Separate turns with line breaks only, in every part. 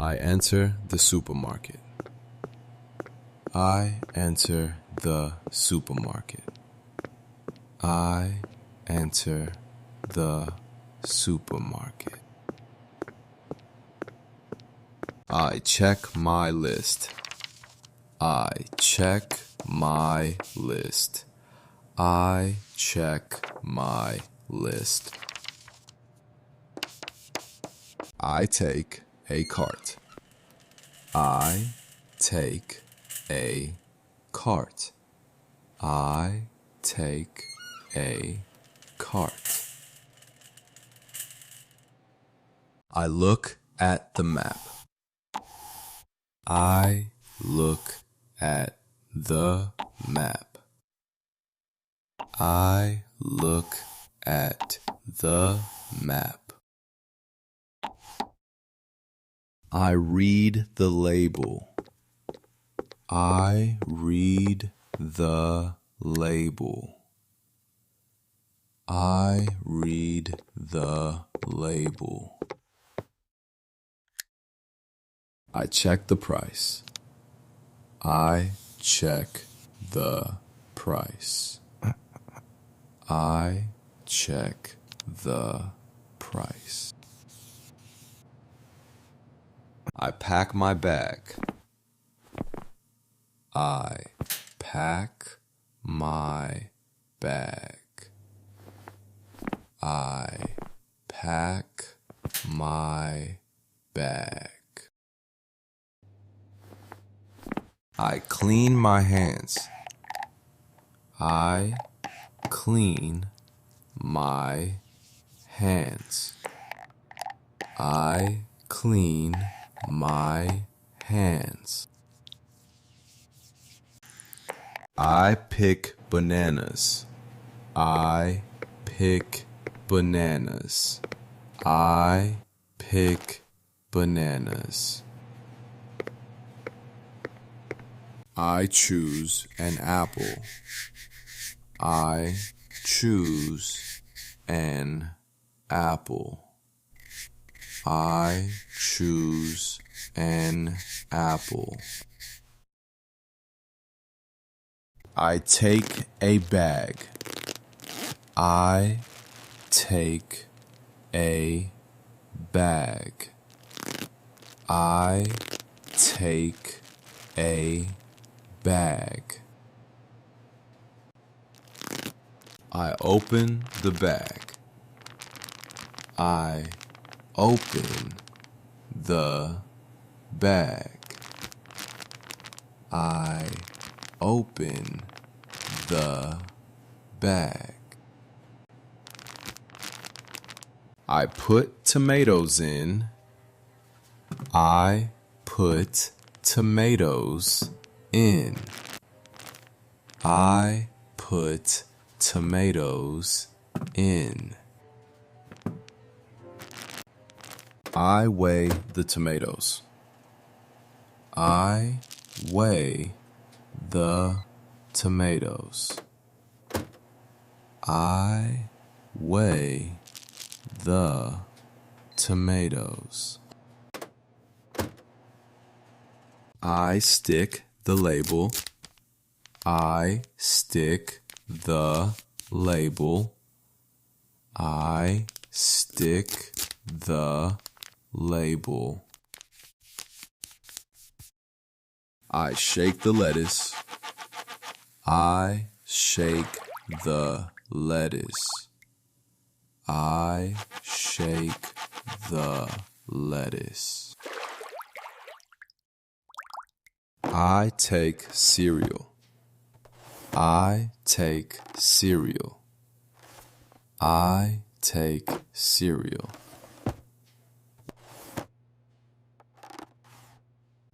I enter the supermarket. I enter the supermarket. I enter the supermarket. I check my list. I check my list. I check my list. I take a cart. I take a cart. I take a cart. I look at the map. I look at the map. I look at the map. I read the label. I read the label. I read the label. I check the price. I check the price. I check the price. I pack my bag. I pack my bag. I pack my bag. I clean my hands. I clean my hands. I clean my hands. I pick bananas. I pick bananas. I pick bananas. I choose an apple. I choose an apple. I choose an apple. I take a bag. I take a bag. I take a bag. I open the bag. I open the bag. I open the bag. I put tomatoes in. I put tomatoes in. I put tomatoes in. I weigh the tomatoes. I weigh the tomatoes. I weigh the tomatoes. I stick the label. I stick the label. I stick the label. I shake the lettuce. I shake the lettuce. I shake the lettuce. I take cereal. I take cereal. I take cereal.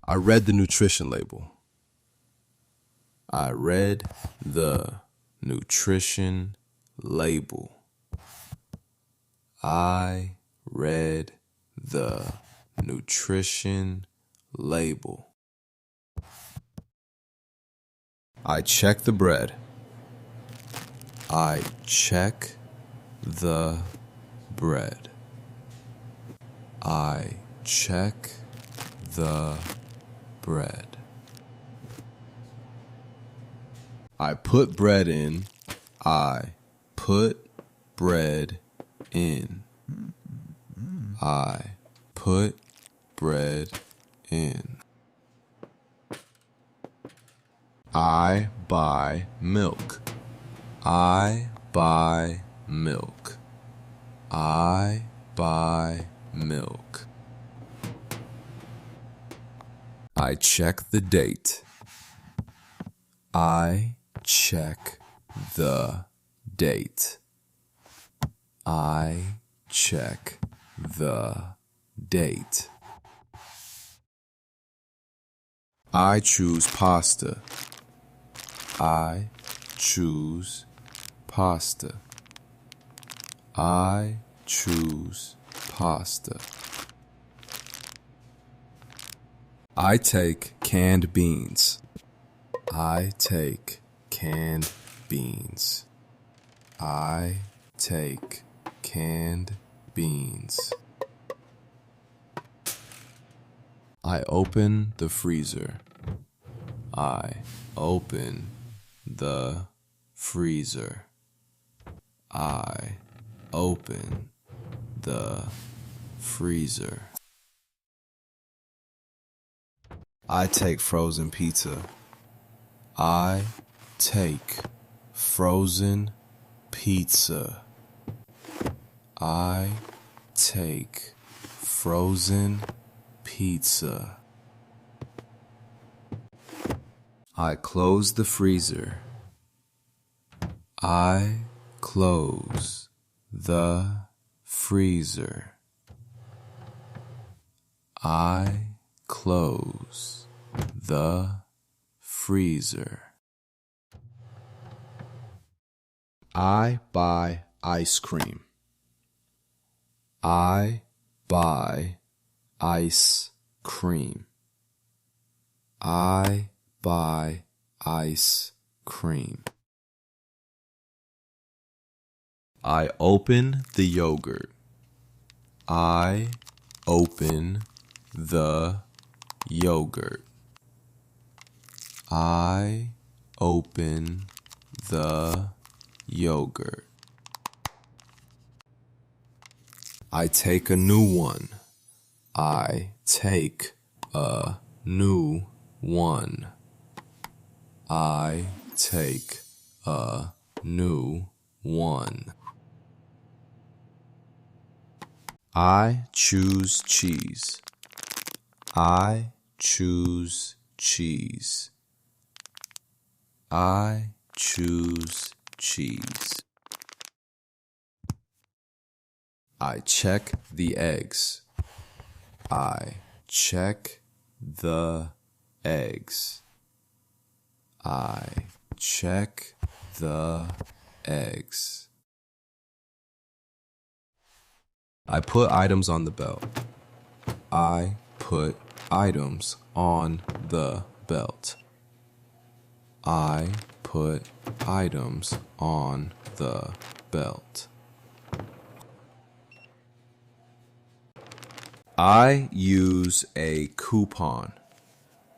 I read the nutrition label. I read the nutrition label. I read the nutrition label. I check the bread. I check the bread. I check the bread. I put bread in. I put bread in. I put bread in. I buy milk. I buy milk. I buy milk. I check the date. I check the date. I check the date. I choose pasta. I choose pasta. I choose pasta. I take canned beans. I take canned beans. I take canned beans. I open the freezer. I open the freezer. I open the freezer. I take frozen pizza. I take frozen pizza. I take frozen pizza. I close the freezer. I close the freezer. I close the freezer. I buy ice cream. I buy ice cream. I buy ice cream. I open the yogurt. I open the yogurt. I open the yogurt. I take a new one. I take a new one. I take a new one. I choose cheese. I choose cheese. I choose cheese. I check the eggs. I check the eggs. I check the eggs. I put items on the belt. I put items on the belt. I put items on the belt. I use a coupon.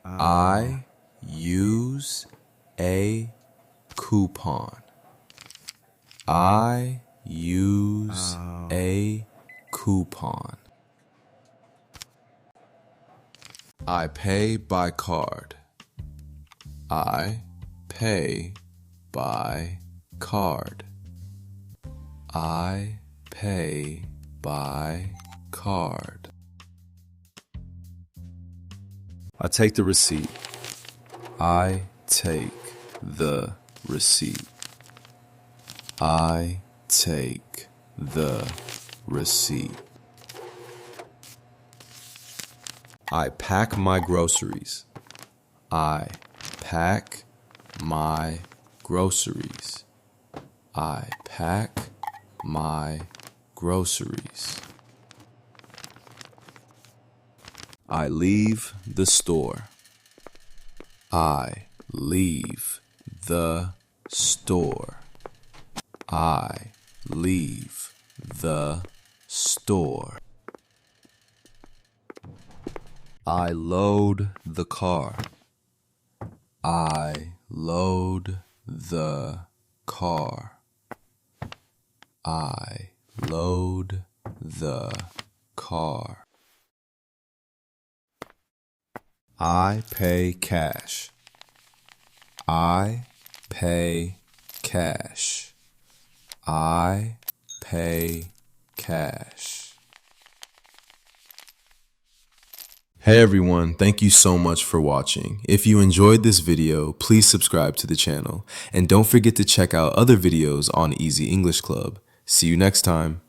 I use a coupon. I use a coupon. I pay by card. I pay by card. I pay by card. I take the receipt. I take the receipt. I take the receipt. I pack my groceries. I pack my groceries. I pack my groceries. I leave the store. I leave the store. I leave the store. I load the car. I load the car. I load the car. I pay cash. I pay cash. I pay cash. Hey everyone, thank you so much for watching. If you enjoyed this video, please subscribe to the channel. And don't forget to check out other videos on Easy English Club. See you next time.